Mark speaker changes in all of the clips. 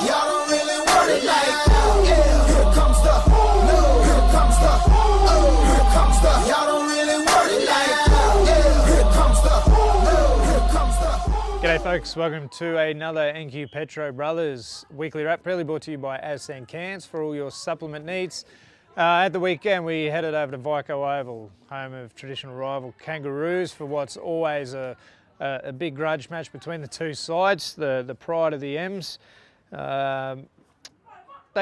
Speaker 1: y'all don't really want it like that. Yeah. Here comes the, no, here comes the, oh, here comes the, y'all don't really want it like that. Yeah. Here comes the, no, here comes the.
Speaker 2: G'day folks, welcome to another NQ Petro Brothers weekly wrap, really brought to you by Cairns for all your supplement needs. At the weekend we headed over to Tabuai-fidow Oval, home of traditional rival Kangaroos, for what's always a big grudge match between the two sides, the pride of the M's. They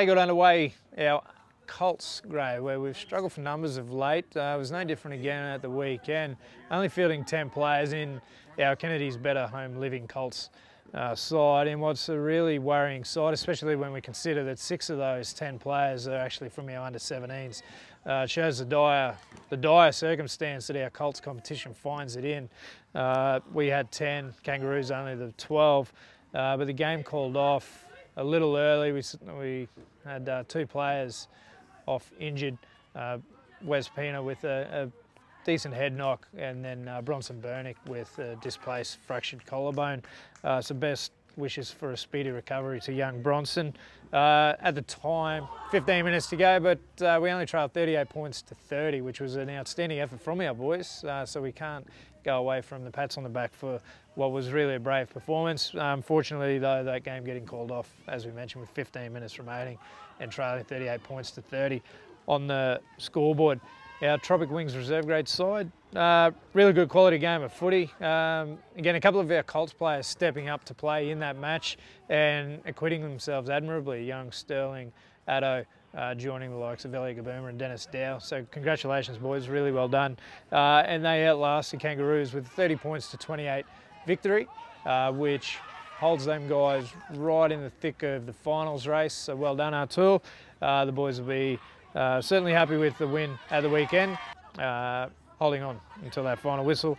Speaker 2: got underway our Colts grade, where we've struggled for numbers of late. It was no different again at the weekend, only fielding 10 players in our Kennedy's better home living Colts side, in what's a really worrying side, especially when we consider that 6 of those 10 players are actually from our under-17s. It shows the dire circumstance that our Colts competition finds it in. We had 10, Kangaroos only the 12, but the game called off a little early. We had 2 players off injured, Wes Pena with a decent head knock, and then Bronson Burnick with a displaced fractured collarbone. So best wishes for a speedy recovery to young Bronson. At the time, 15 minutes to go, but we only trailed 38 points to 30, which was an outstanding effort from our boys. So we can't go away from the pats on the back for what was really a brave performance. Unfortunately, though, that game getting called off, as we mentioned, with 15 minutes remaining and trailing 38 points to 30 on the scoreboard. Our Tropic Wings reserve grade side, really good quality game of footy. Again, a couple of our Colts players stepping up to play in that match and acquitting themselves admirably. Young Sterling, Addo, joining the likes of Elliot Gaboomer and Dennis Dow. So congratulations, boys, really well done. And they outlasted Kangaroos with 30 points to 28 victory, which holds them guys right in the thick of the finals race. So well done, Artur. The boys will be certainly happy with the win at the weekend, holding on until that final whistle.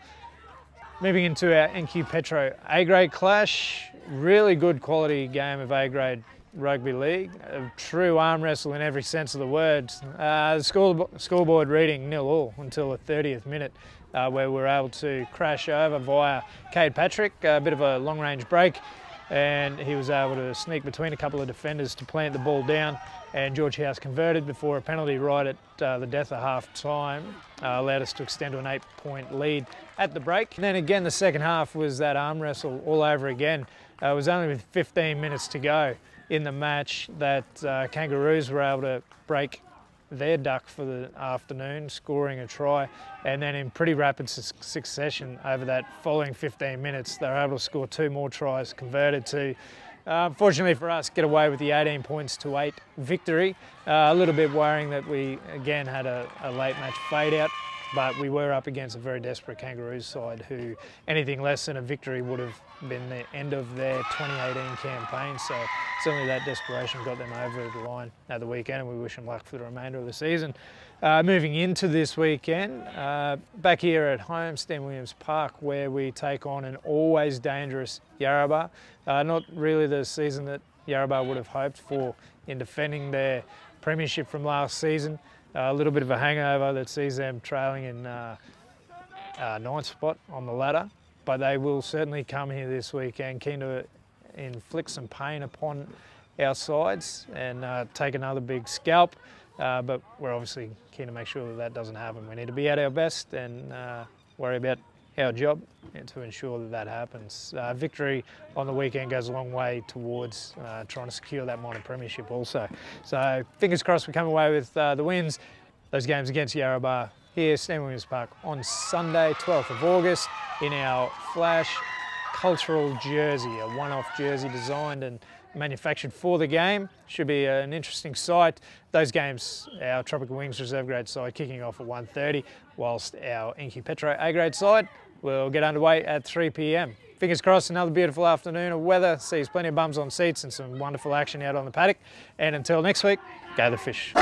Speaker 2: Moving into our NQ Petro A-grade clash, really good quality game of A-grade rugby league, a true arm wrestle in every sense of the word. The scoreboard reading 0-0 until the 30th minute, where we were able to crash over via Cade Patrick, a bit of a long-range break, and he was able to sneak between a couple of defenders to plant the ball down, and George House converted before a penalty right at the death of half-time allowed us to extend to an 8-point lead at the break. And then again, the second half was that arm wrestle all over again. It was only with 15 minutes to go in the match that Kangaroos were able to break their duck for the afternoon, scoring a try, and then in pretty rapid succession over that following 15 minutes, they were able to score 2 more tries, converted to, fortunately for us, get away with the 18 points to 8 victory. A little bit worrying that we again had a late match fade out, but we were up against a very desperate Kangaroos side who anything less than a victory would have been the end of their 2018 campaign. So certainly that desperation got them over the line at the weekend, and we wish them luck for the remainder of the season. Moving into this weekend, back here at home, Stan Williams Park, where we take on an always dangerous Yarrabah. Not really the season that Yarrabah would have hoped for in defending their premiership from last season. A little bit of a hangover that sees them trailing in 9th spot on the ladder, but they will certainly come here this weekend keen to inflict some pain upon our sides and take another big scalp, but we're obviously keen to make sure that that doesn't happen. We need to be at our best and worry about our job and to ensure that that happens. Victory on the weekend goes a long way towards trying to secure that minor premiership also. So fingers crossed we come away with the wins. Those games against Yarrabah here, Stan Williams Park, on Sunday, 12th of August, in our Flash cultural jersey, a one-off jersey designed and manufactured for the game. Should be an interesting sight. Those games, our Tropical Wings reserve grade side kicking off at 1:30, whilst our NQ Petro A-grade side will get underway at 3 p.m. Fingers crossed, another beautiful afternoon of weather, sees plenty of bums on seats and some wonderful action out on the paddock. And until next week, go the fish.